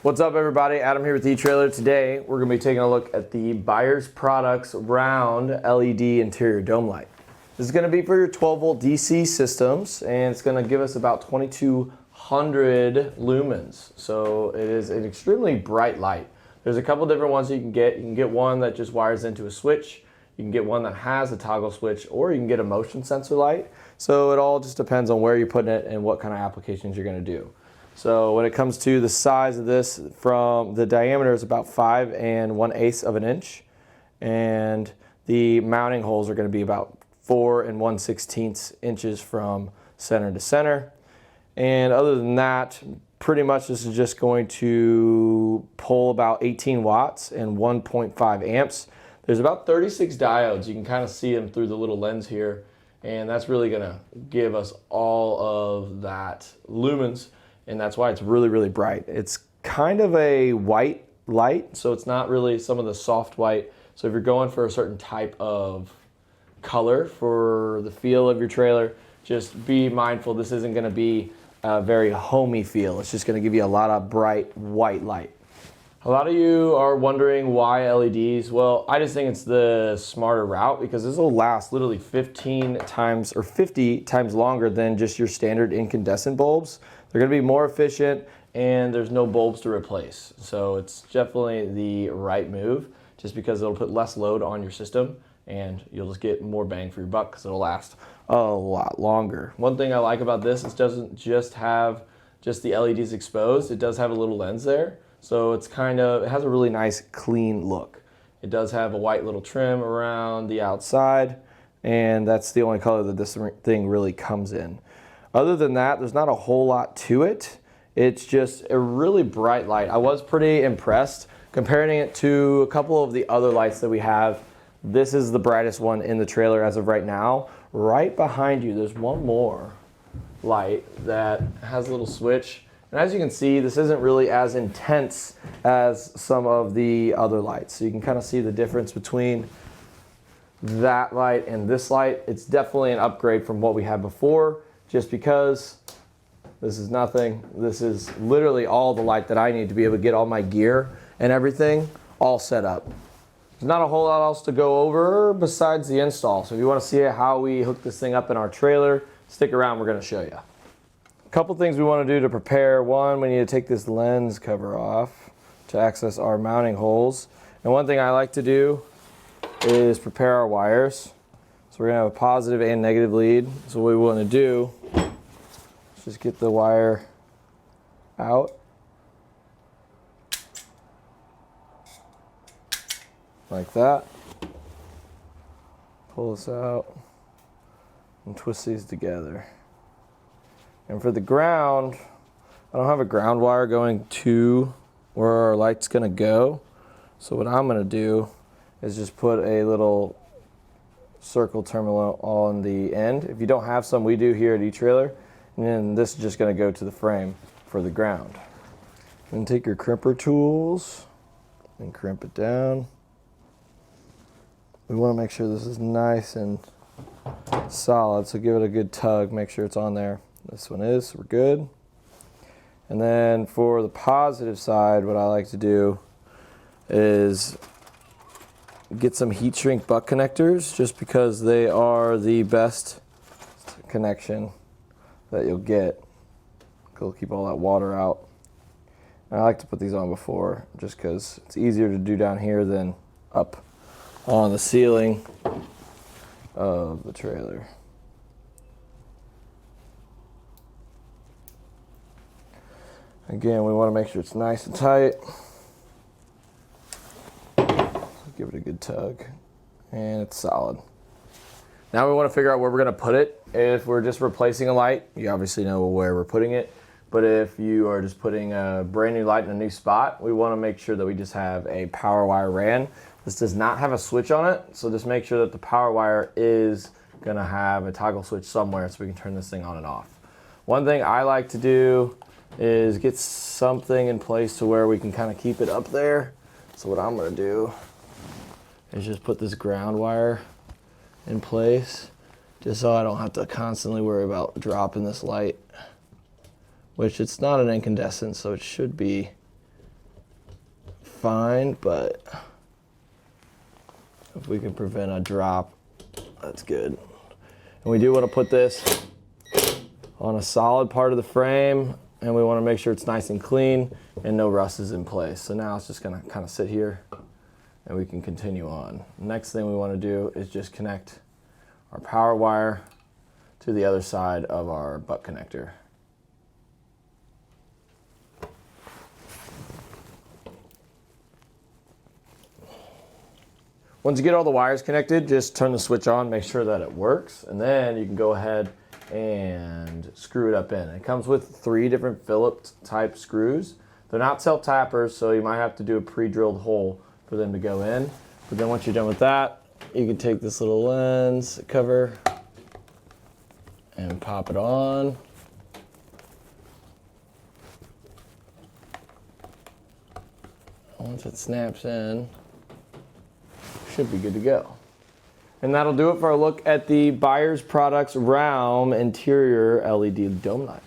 What's up, everybody? Adam here with eTrailer. Today we're going to be taking a look at the Buyers Products round LED interior dome light. This is going to be for your 12 volt DC systems, and it's going to give us about 2200 lumens. So it is an extremely bright light. There's a couple different ones you can get. You can get one that just wires into a switch. You can get one that has a toggle switch, or you can get a motion sensor light. So it all just depends on where you're putting it and what kind of applications you're going to do. So when it comes to the size of this, from the diameter is about 5 1/8 of an inch, and the mounting holes are going to be about 4 1/16 inches from center to center. And other than that, pretty much this is just going to pull about 18 watts and 1.5 amps. There's about 36 diodes. You can kind of see them through the little lens here, and that's really going to give us all of that lumens. And that's why it's really, really bright. It's kind of a white light, so it's not really some of the soft white. So if you're going for a certain type of color for the feel of your trailer, just be mindful this isn't gonna be a very homey feel. It's just gonna give you a lot of bright white light. A lot of you are wondering why LEDs. Well, I just think it's the smarter route, because this will last literally 15 times or 50 times longer than just your standard incandescent bulbs. They're going to be more efficient, and there's no bulbs to replace. So it's definitely the right move, just because it'll put less load on your system, and you'll just get more bang for your buck because it'll last a lot longer. One thing I like about this is it doesn't just have just the LEDs exposed. It does have a little lens there. So it has a really nice clean look. It does have a white little trim around the outside, and that's the only color that this thing really comes in. Other than that, there's not a whole lot to it. It's just a really bright light. I was pretty impressed comparing it to a couple of the other lights that we have. This is the brightest one in the trailer as of right now. Right behind you, there's one more light that has a little switch. And as you can see, this isn't really as intense as some of the other lights. So you can kind of see the difference between that light and this light. It's definitely an upgrade from what we had before, just because this is nothing. This is literally all the light that I need to be able to get all my gear and everything all set up. There's not a whole lot else to go over besides the install. So if you want to see how we hook this thing up in our trailer, stick around, we're going to show you. A couple things we want to do to prepare. One, we need to take this lens cover off to access our mounting holes. And one thing I like to do is prepare our wires. So we're going to have a positive and negative lead. So what we want to do is just get the wire out. Like that. Pull this out and twist these together. And for the ground, I don't have a ground wire going to where our light's gonna go. So what I'm gonna do is just put a little circle terminal on the end. If you don't have some, we do here at eTrailer. And then this is just gonna go to the frame for the ground. Then take your crimper tools and crimp it down. We wanna make sure this is nice and solid, so give it a good tug, make sure it's on there. This one is, we're good. And then for the positive side, what I like to do is get some heat shrink butt connectors, just because they are the best connection that you'll get. It'll keep all that water out. And I like to put these on before, just because it's easier to do down here than up on the ceiling of the trailer. Again, we want to make sure it's nice and tight. Give it a good tug, and it's solid. Now we want to figure out where we're going to put it. If we're just replacing a light, you obviously know where we're putting it. But if you are just putting a brand new light in a new spot, we want to make sure that we just have a power wire ran. This does not have a switch on it, so just make sure that the power wire is going to have a toggle switch somewhere so we can turn this thing on and off. One thing I like to do is get something in place to where we can kind of keep it up there. So what I'm going to do is just put this ground wire in place, just so I don't have to constantly worry about dropping this light, which it's not an incandescent, so it should be fine, but if we can prevent a drop, that's good. And we do want to put this on a solid part of the frame, and we want to make sure it's nice and clean and no rust is in place. So now it's just going to kind of sit here and we can continue on. Next thing we want to do is just connect our power wire to the other side of our butt connector. Once you get all the wires connected, just turn the switch on, make sure that it works, and then you can go ahead and screw it up in. It comes with 3 different Phillips type screws. They're not self-tappers, so you might have to do a pre-drilled hole for them to go in. But then once you're done with that, you can take this little lens cover and pop it on. Once it snaps in, should be good to go. And that'll do it for our look at the Buyers Products Realm interior LED dome light.